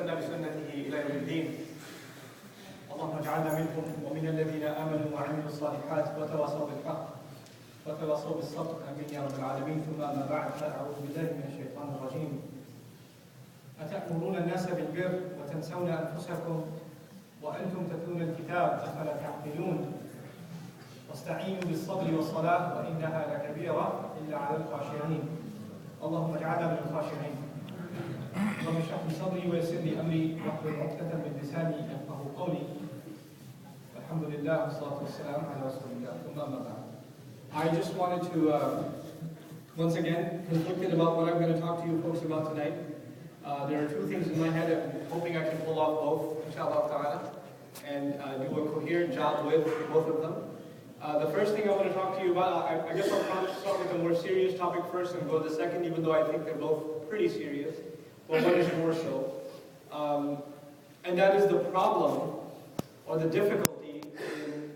واستنى بسنته إلى يوم الدين. اللهم اجعلنا منهم ومن الذين آمنوا وعملوا الصالحات وتواصوا بالحق وتواصوا بالصبر. آمين يا رب العالمين. ثم أما بعد فأعوذ بالله من الشيطان الرجيم. أتأمرون الناس بالبر وتنسون أنفسكم وأنتم تتلون الكتاب أفلا تعقلون. واستعينوا بالصبر والصلاة وإنها لكبيرة إلا على الخاشعين. اللهم اجعلنا من الخاشعين. اللهم اشرح لي صدري ويسر لي أمري واحلل عقدة من لساني يفقهوا قولي. الحمد لله والصلاة والسلام على رسول الله. ثم أما بعد. I just wanted to once again conflicted about what I'm going to talk to you folks about tonight. There are two things in my head. I'm hoping I can pull off both, inshallah ta'ala, and do a coherent job with both of them. The first thing I want to talk to you about, I guess I'll probably start with a more serious topic first and go to the second, even though I think they're both pretty serious, but one is more so. And that is the problem or the difficulty in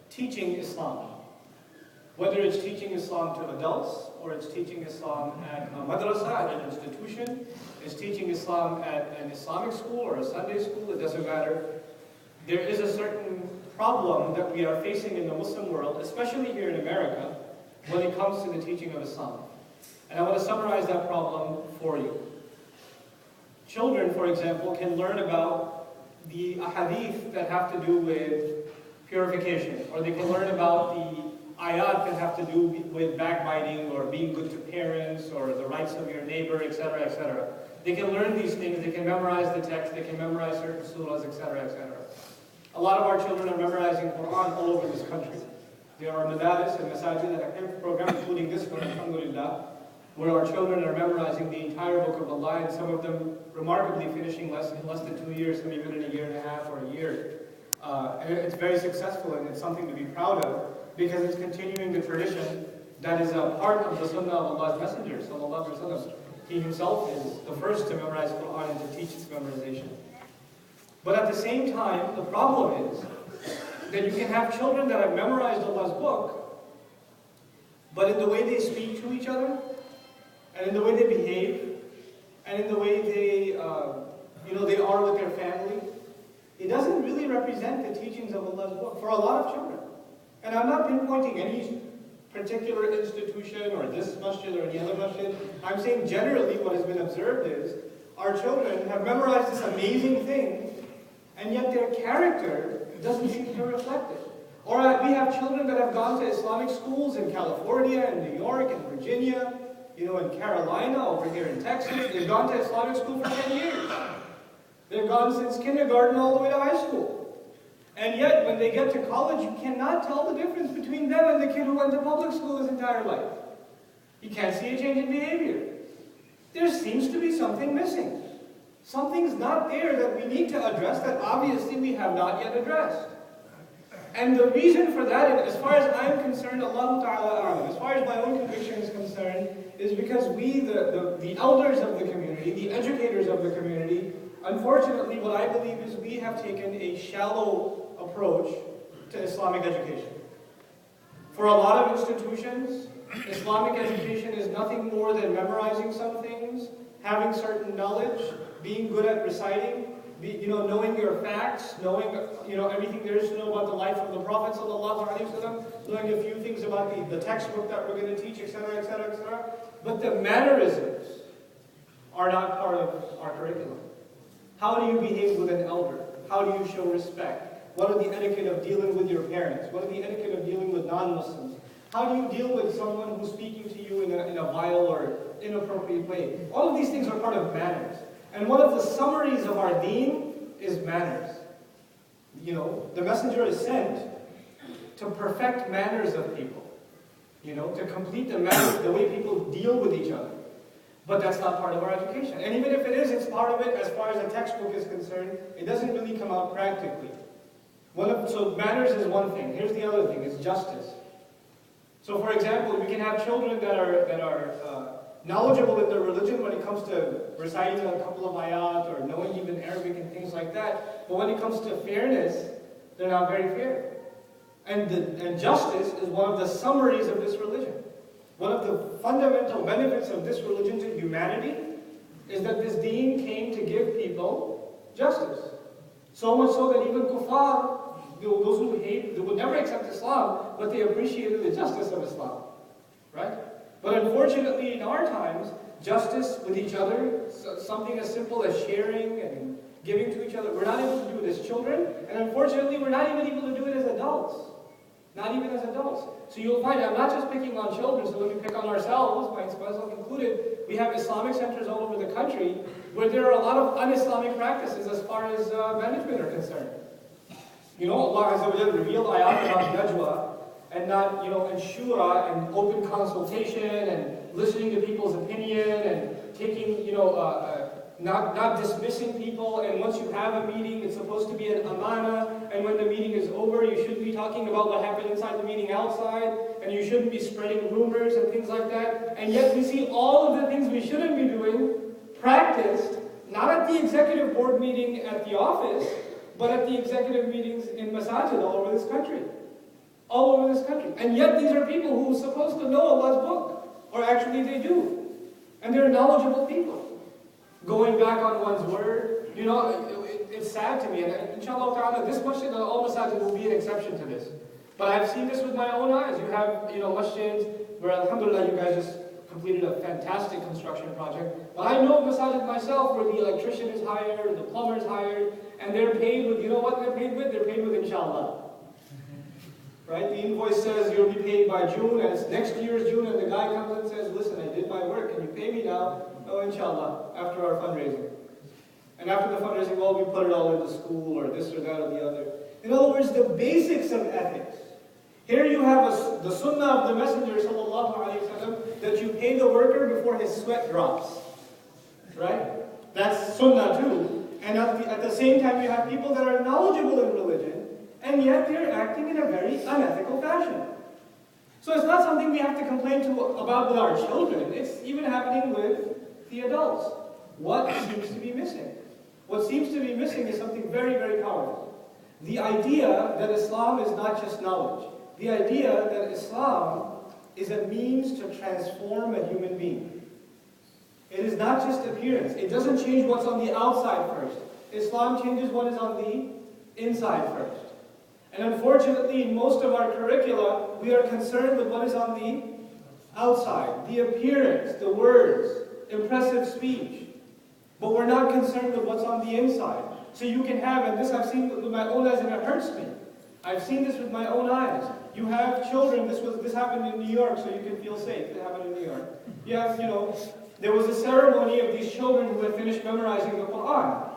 teaching Islam. Whether it's teaching Islam to adults, or it's teaching Islam at a madrasa, at an institution, it's teaching Islam at an Islamic school or a Sunday school, it doesn't matter. There is a certain problem that we are facing in the Muslim world, especially here in America, when it comes to the teaching of Islam. And I want to summarize that problem for you. Children, for example, can learn about the ahadith that have to do with purification, or they can learn about the ayat that have to do with backbiting or being good to parents or the rights of your neighbor, etc., etc. They can learn these things, they can memorize the text, they can memorize certain surahs, etc., etc. A lot of our children are memorizing Quran all over this country. There are madaris and masajid that have programs, including this one, alhamdulillah, where our children are memorizing the entire book of Allah, and some of them remarkably finishing in less than 2 years, some even in a year and a half or a year. And it's very successful, and it's something to be proud of, because it's continuing the tradition that is a part of the sunnah of Allah's Messenger, sallallahu alaihi wasallam. He himself is the first to memorize Quran and to teach its memorization. But at the same time, the problem is that you can have children that have memorized Allah's book, but in the way they speak to each other, and in the way they behave, and in the way they, they are with their family, it doesn't really represent the teachings of Allah's book for a lot of children. And I'm not pinpointing any particular institution or this masjid or any other masjid. I'm saying generally what has been observed is our children have memorized this amazing thing, and yet their character doesn't seem to reflect it. Or we have children that have gone to Islamic schools in California and New York and Virginia, in Carolina, over here in Texas. They've gone to Islamic school for 10 years. They've gone since kindergarten all the way to high school. And yet, when they get to college, you cannot tell the difference between them and the kid who went to public school his entire life. You can't see a change in behavior. There seems to be something missing. Something's not there that we need to address that obviously we have not yet addressed. And the reason for that, as far as I'm concerned, Allahu Ta'ala a'lam, as far as my own conviction is concerned, is because we, the elders of the community, the educators of the community, unfortunately, what I believe is we have taken a shallow approach to Islamic education. For a lot of institutions, Islamic education is nothing more than memorizing some things, having certain knowledge, being good at reciting, knowing your facts, knowing everything there is to know about the life of the Prophet ﷺ, knowing a few things about the textbook that we're going to teach, etc., etc., etc. But the mannerisms are not part of our curriculum. How do you behave with an elder? How do you show respect? What are the etiquette of dealing with your parents? What are the etiquette of dealing with non-Muslims? How do you deal with someone who's speaking to you in a vile or inappropriate way? All of these things are part of manners. And one of the summaries of our deen is manners. The messenger is sent to perfect manners of people. To complete the manners, the way people deal with each other. But that's not part of our education. And even if it is, it's part of it as far as the textbook is concerned. It doesn't really come out practically. So manners is one thing. Here's the other thing, it's justice. So for example, we can have children that are knowledgeable in their religion when it comes to reciting a couple of ayat or knowing even Arabic and things like that. But when it comes to fairness, they're not very fair. And justice is one of the summaries of this religion. One of the fundamental benefits of this religion to humanity is that this deen came to give people Justice. So much so that even kuffar, those who hate, they would never accept Islam, but they appreciated the justice of Islam. Right? But unfortunately, in our times, justice with each other, something as simple as sharing and giving to each other, we're not able to do it as children, and unfortunately, we're not even able to do it as adults. Not even as adults. So you'll find, I'm not just picking on children, so let me pick on ourselves, myself included. We have Islamic centers all over the country where there are a lot of un-Islamic practices as far as management are concerned. You know, Allah Azza wa Jalla revealed ayat about najwa, and not, and shura, and open consultation, and listening to people's opinion, and taking, not dismissing people, and once you have a meeting, it's supposed to be an amana, and when the meeting is over, you shouldn't be talking about what happened inside the meeting outside, and you shouldn't be spreading rumors and things like that, and yet we see all of the things we shouldn't be doing practiced, not at the executive board meeting at the office, but at the executive meetings in masajid all over this country. All over this country. And yet these are people who are supposed to know Allah's book. Or actually they do. And they're knowledgeable people. Going back on one's word. It's sad to me. And inshallah ta'ala, this masjid, all masajid will be an exception to this. But I've seen this with my own eyes. You have, masjids where alhamdulillah you guys just completed a fantastic construction project. But I know of masajid myself where the electrician is hired, the plumber is hired, and they're paid with, what they're paid with? They're paid with inshallah. Right? The invoice says you'll be paid by June, and it's next year's June, and the guy comes and says, listen, I did my work, can you pay me now? No, inshallah, after our fundraising. And after the fundraising, well, we put it all into school, or this or that or the other. In other words, the basics of ethics. Here you have the sunnah of the Messenger, sallallahu alaihi wasallam, that you pay the worker before his sweat drops. Right? That's sunnah too. And at the same time, you have people that are knowledgeable in religion, and yet they're acting in a very unethical fashion. So it's not something we have to complain about with our children. It's even happening with the adults. What seems to be missing? What seems to be missing is something very, very powerful. The idea that Islam is not just knowledge. The idea that Islam is a means to transform a human being. It is not just appearance. It doesn't change what's on the outside first. Islam changes what is on the inside first. And unfortunately, in most of our curricula, we are concerned with what is on the outside. The appearance, the words, impressive speech. But we're not concerned with what's on the inside. So you can have, and this I've seen with my own eyes and it hurts me. I've seen this with my own eyes. You have children, this happened in New York, so you can feel safe. It happened in New York. You have, there was a ceremony of these children who had finished memorizing the Quran.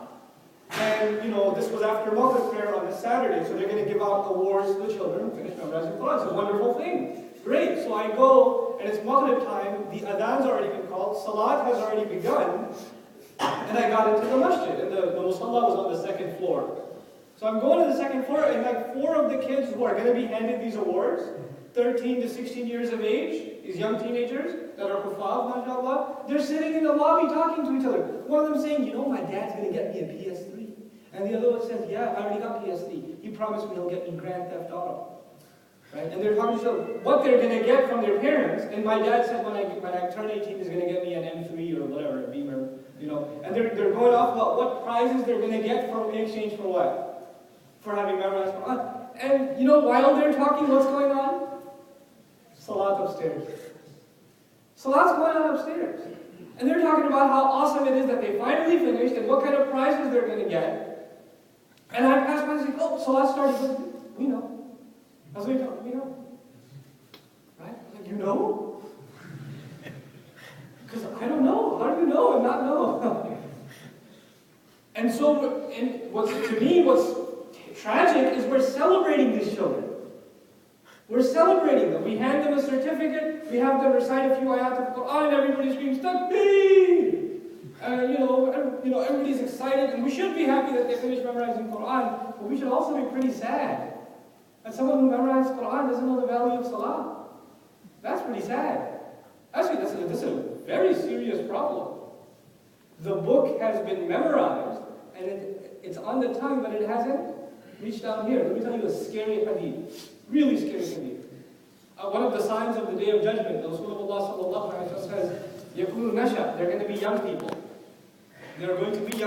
And, this was after Maghrib prayer on a Saturday, so they're going to give out awards to the children who finished memorizing the Quran. It's a wonderful thing. Great. So I go, and it's Maghrib time, the adhan's already been called, Salat has already begun, and I got into the masjid, and the musalla was on the second floor. So I'm going to the second floor, and like 4 of the kids who are going to be handed these awards, 13 to 16 years of age, these young teenagers that are kuffaz, mashallah, they're sitting in the lobby talking to each other. One of them saying, my dad's going to get me a PS3. And the other one says, yeah, I already got PS3. He promised me he'll get me Grand Theft Auto. Right? And they're talking to each other what they're going to get from their parents. And my dad said when I turn 18, he's going to get me an M3 or whatever, a Beamer. And they're going off about what prizes they're going to get in exchange for what? For having memorized Quran. And while they're talking, what's going on? Salat upstairs. Salat's going on upstairs. And they're talking about how awesome it is that they finally finished and what kind of prizes they're going to get. And I pass by and say, Salat started. We know. I was like, we know. Right? I was like, you know? Because I don't know. How do you know and not know? And so, what's tragic is we're celebrating these children. We're celebrating them. We hand them a certificate, we have them recite a few ayat of the Quran, and everybody screams, Takbir! Everybody's excited, and we should be happy that they finished memorizing Quran, but we should also be pretty sad that someone who memorized Quran doesn't know the value of Salah. That's pretty sad. Actually, this is a very serious problem. The book has been memorized, and it's on the tongue, but it hasn't reached down here. Let me tell you a scary hadith. Really scary hadith. One of the signs of the Day of Judgment, the Rasulullah sallallahu alaihi wasallam says, "Yakunu nasha." They're going to be young people. They're going to be young.